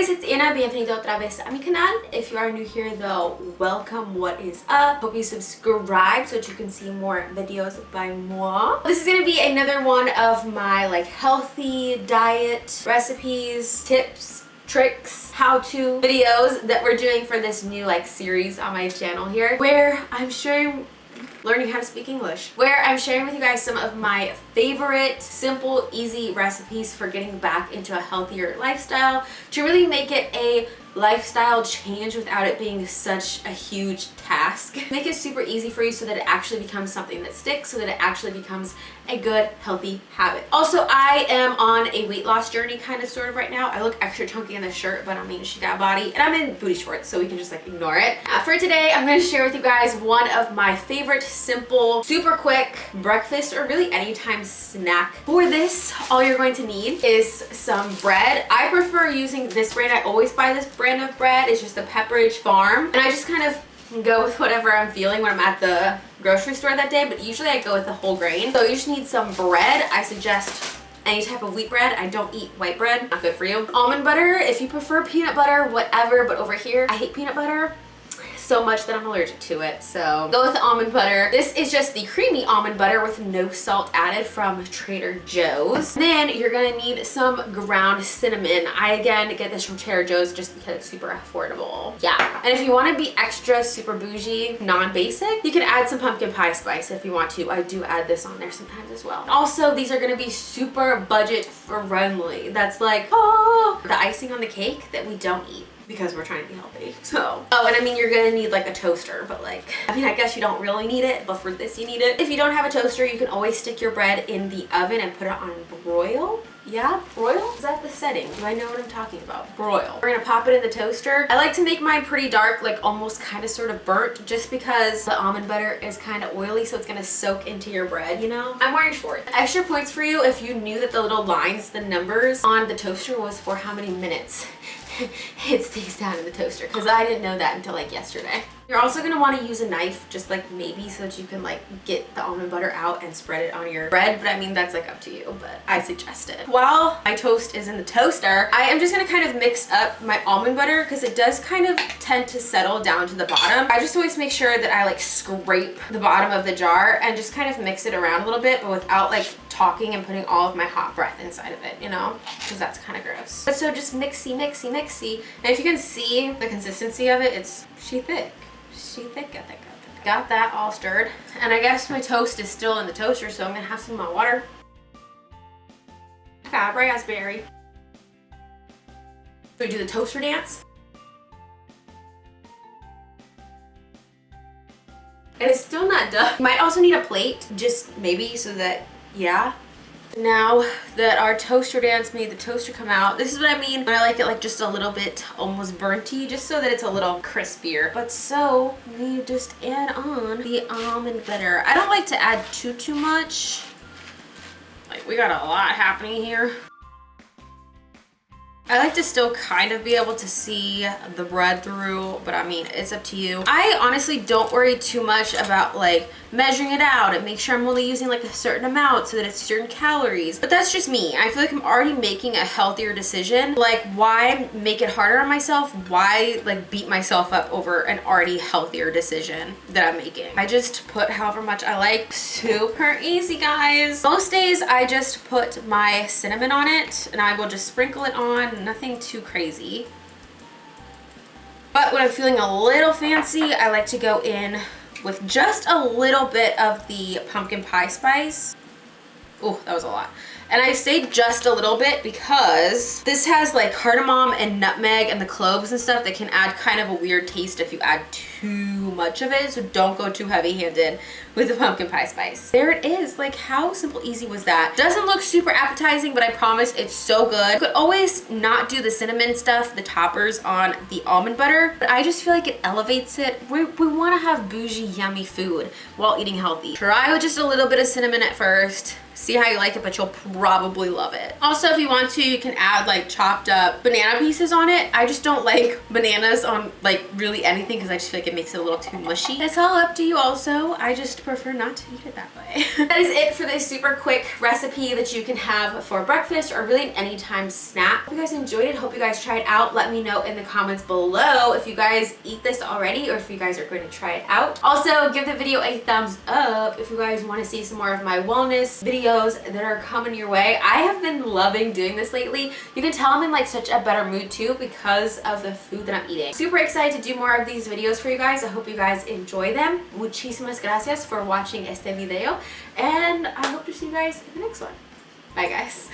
guys, it's Anna. Bienvenido otra vez a mi canal. If you are new here though, welcome. What is up? Hope you subscribe so that you can see more videos by moi. This is gonna be another one of my like healthy diet recipes, tips, tricks, how-to videos that we're doing for this new like series on my channel here, where I'm sharing learning how to speak English, where I'm sharing with you guys some of my favorite simple, easy recipes for getting back into a healthier lifestyle to really make it a lifestyle change without it being such a huge task. Make it super easy for you so that it actually becomes something that sticks, so that it actually becomes a good, healthy habit. Also, I am on a weight loss journey kind of sort of right now. I look extra chunky in this shirt, but I mean, she got a body, and I'm in booty shorts, so we can just like ignore it. For today, I'm gonna share with you guys one of my favorite, simple, super quick breakfast or really anytime snack. For this, all you're going to need is some bread. I prefer using this brand. I always buy this brand of bread. It's just the Pepperidge Farm, and I just kind of go with whatever I'm feeling when I'm at the grocery store that day, but usually I go with the whole grain. So you just need some bread. I suggest any type of wheat bread. I don't eat white bread, not good for you. Almond butter, if you prefer peanut butter, whatever, but over here, I hate peanut butter so much that I'm allergic to it, so go with the almond butter. This is just the creamy almond butter with no salt added from Trader Joe's. Then you're gonna need some ground cinnamon. I again get this from Trader Joe's just because it's super affordable. Yeah, and if you want to be extra super bougie, non-basic, you can add some pumpkin pie spice if you want to. I do add this on there sometimes as well. Also, these are gonna be super budget friendly. That's like, oh, the icing on the cake that we don't eat, because we're trying to be healthy. So, oh, and I mean, you're gonna need like a toaster, but like, I mean, I guess you don't really need it, but for this you need it. If you don't have a toaster, you can always stick your bread in the oven and put it on broil. Yeah, broil? Is that the setting? Do I know what I'm talking about? Broil. We're gonna pop it in the toaster. I like to make mine pretty dark, like almost kind of sort of burnt, just because the almond butter is kind of oily, so it's gonna soak into your bread, you know? I'm wearing shorts. Extra points for you if you knew that the little lines, the numbers on the toaster was for how many minutes it stays down in the toaster, because I didn't know that until like yesterday. You're also gonna want to use a knife, just like maybe so that you can like get the almond butter out and spread it on your bread, but I mean, that's like up to you, but I suggest it. While my toast is in the toaster, I am just gonna kind of mix up my almond butter because it does kind of tend to settle down to the bottom. I just always make sure that I like scrape the bottom of the jar and just kind of mix it around a little bit, but without like talking and putting all of my hot breath inside of it, you know, because that's kind of gross. But so just mixy, mixy, mixy. And if you can see the consistency of it, it's she thick. She thick, I think. Got that all stirred. And I guess my toast is still in the toaster, so I'm gonna have some of my water. Got raspberry. So we do the toaster dance. And it's still not done. You might also need a plate, just maybe so that, yeah. Now that our toaster dance made the toaster come out, this is what I mean when I like it like just a little bit almost burnty, just so that it's a little crispier. But so we just add on the almond butter. I don't like to add too much. Like, we got a lot happening here. I like to still kind of be able to see the bread through, but I mean, it's up to you. I honestly don't worry too much about like measuring it out and make sure I'm only using like a certain amount so that it's certain calories. But that's just me. I feel like I'm already making a healthier decision. Like, why make it harder on myself? Why like beat myself up over an already healthier decision that I'm making? I just put however much I like. Super easy, guys. Most days I just put my cinnamon on it and I will just sprinkle it on. Nothing too crazy. But when I'm feeling a little fancy, I like to go in with just a little bit of the pumpkin pie spice. Oh, that was a lot. And I say just a little bit because this has like cardamom and nutmeg and the cloves and stuff that can add kind of a weird taste if you add too much of it. So don't go too heavy-handed with the pumpkin pie spice. There it is. Like, how simple, easy was that? Doesn't look super appetizing, but I promise it's so good. You could always not do the cinnamon stuff, the toppers on the almond butter, but I just feel like it elevates it. We want to have bougie, yummy food while eating healthy. Try with just a little bit of cinnamon at first. see how you like it, but you'll probably love it. Also, if you want to, you can add like chopped up banana pieces on it. I just don't like bananas on like really anything because I just feel like it makes it a little too mushy. It's all up to you also. I just prefer not to eat it that way. That is it for this super quick recipe that you can have for breakfast or really an anytime snack. Hope you guys enjoyed it. Hope you guys try it out. Let me know in the comments below if you guys eat this already or if you guys are going to try it out. Also, give the video a thumbs up if you guys want to see some more of my wellness videos that are coming your way. I have been loving doing this lately. You can tell I'm in like such a better mood too because of the food that I'm eating. Super excited to do more of these videos for you guys. I hope you guys enjoy them. Muchísimas gracias for watching este video and I hope to see you guys in the next one. Bye guys.